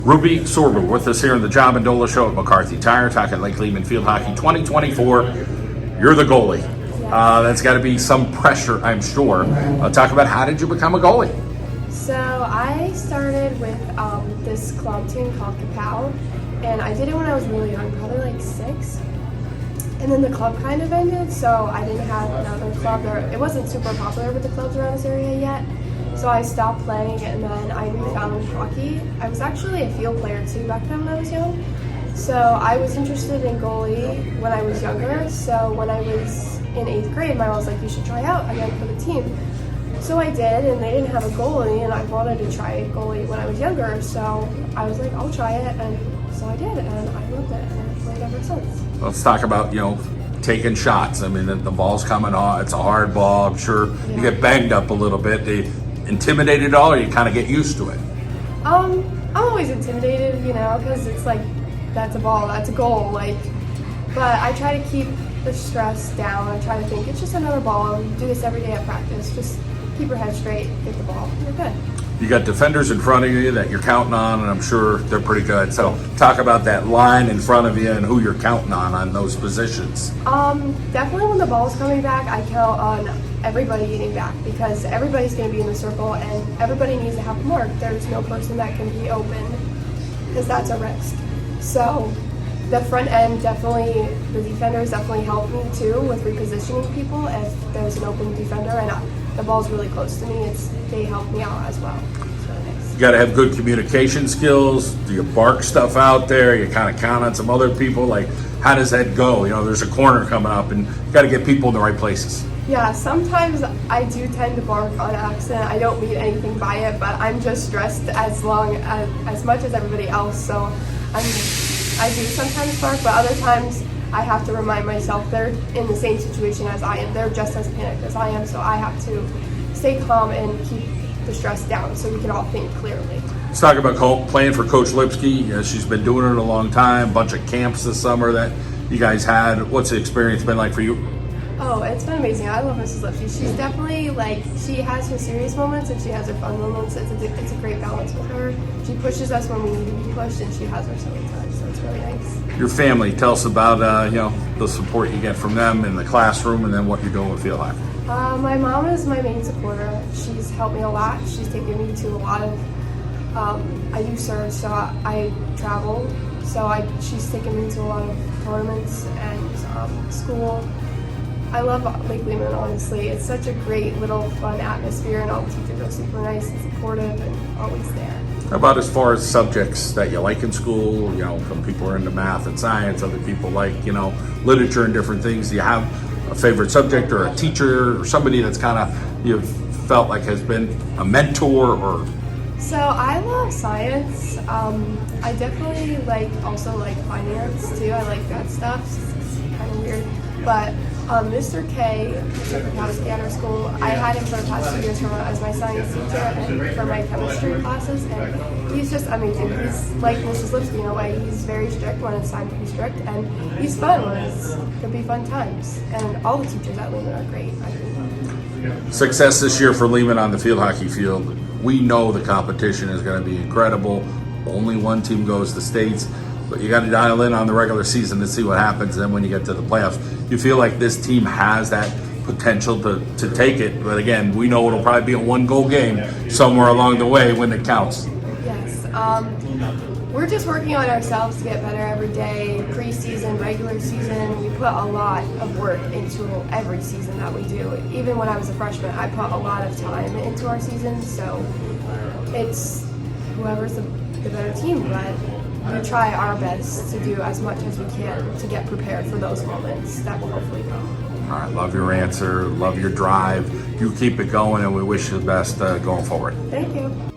Ruby Sorber with us here in the John Mendola Show at McCarthy Tire, talking Lake Lehman Field Hockey 2024. You're the goalie. That's got to be some pressure, I'm sure. Talk about, how did you become a goalie? So I started with this club team called Kapow, and I did it when I was really young, probably like 6. And then the club kind of ended, so I didn't have another club there. It wasn't super popular with the clubs around this area yet. So I stopped playing, and then I refound hockey. I was actually a field player too back then when I was young. So I was interested in goalie when I was younger. So when I was in 8th grade, my mom was like, you should try out again for the team. So I did, and they didn't have a goalie, and I wanted to try goalie when I was younger. So I was like, I'll try it, and so I did, and I loved it, and I've played ever since. Let's talk about, taking shots. I mean, the ball's coming on. It's a hard ball. I'm sure you get banged up a little bit. Do you intimidate it all, or you kind of get used to it? I'm always intimidated, because it's like, that's a ball, that's a goal, but I try to keep the stress down. I try to think, it's just another ball. You do this every day at practice. Just keep your head straight, get the ball, you're good. You got defenders in front of you that you're counting on, and I'm sure they're pretty good. So talk about that line in front of you and who you're counting on those positions. Definitely when the ball's coming back, I count on everybody getting back, because everybody's going to be in the circle and everybody needs to have a mark. There's no person that can be open, because that's a risk. So the front end, definitely, the defenders definitely help me too with repositioning people if there's an open defender and the ball's really close to me. They help me out as well. It's really nice. You got to have good communication skills. Do you bark stuff out there? You kind of count on some other people? Like, how does that go? There's a corner coming up, and you got to get people in the right places. Yeah, sometimes I do tend to bark on accident. I don't mean anything by it, but I'm just stressed as much as everybody else. So I do sometimes bark, but other times I have to remind myself they're in the same situation as I am. They're just as panicked as I am, so I have to stay calm and keep the stress down so we can all think clearly. Let's talk about playing for Coach Lipsky. She's been doing it a long time, bunch of camps this summer that you guys had. What's the experience been like for you? Oh, it's been amazing. I love Mrs. Lipsky. She's definitely, she has her serious moments and she has her fun moments. It's a great balance with her. She pushes us when we need to be pushed, and she has her silly times, so it's really nice. Your family, tell us about the support you get from them in the classroom, and then what you're doing with Field Hockey. My mom is my main supporter. She's helped me a lot. She's taken me to a lot of, I do serve, so I travel. So she's taken me to a lot of tournaments and school. I love Lake Lehman, honestly. It's such a great little fun atmosphere, and all the teachers are super nice and supportive and always there. How about as far as subjects that you like in school? Some people are into math and science, other people like, literature and different things. Do you have a favorite subject or a teacher or somebody that's kind of, you've felt like has been a mentor? Or So I love science. I definitely also like finance too. I like that stuff. It's kind of weird. But Mr. K, Mr. Krakowski at our school, I had him for the past 2 years as my science teacher and for my chemistry classes, and he's just amazing. He's like Mrs. Lipsky in a way. He's very strict when it's time to be strict, and he's fun when it could be fun times. And all the teachers at Lehman are great, I think. Success this year for Lehman on the field hockey field. We know the competition is going to be incredible. Only one team goes to the States. But you got to dial in on the regular season to see what happens. Then when you get to the playoffs, you feel like this team has that potential to take it. But again, we know it'll probably be a 1-goal game somewhere along the way when it counts. Yes. We're just working on ourselves to get better every day. Preseason, regular season, we put a lot of work into every season that we do. Even when I was a freshman, I put a lot of time into our season. So it's whoever's the better team, but we try our best to do as much as we can to get prepared for those moments that will hopefully come. All right, love your answer, love your drive. You keep it going, and we wish you the best going forward. Thank you.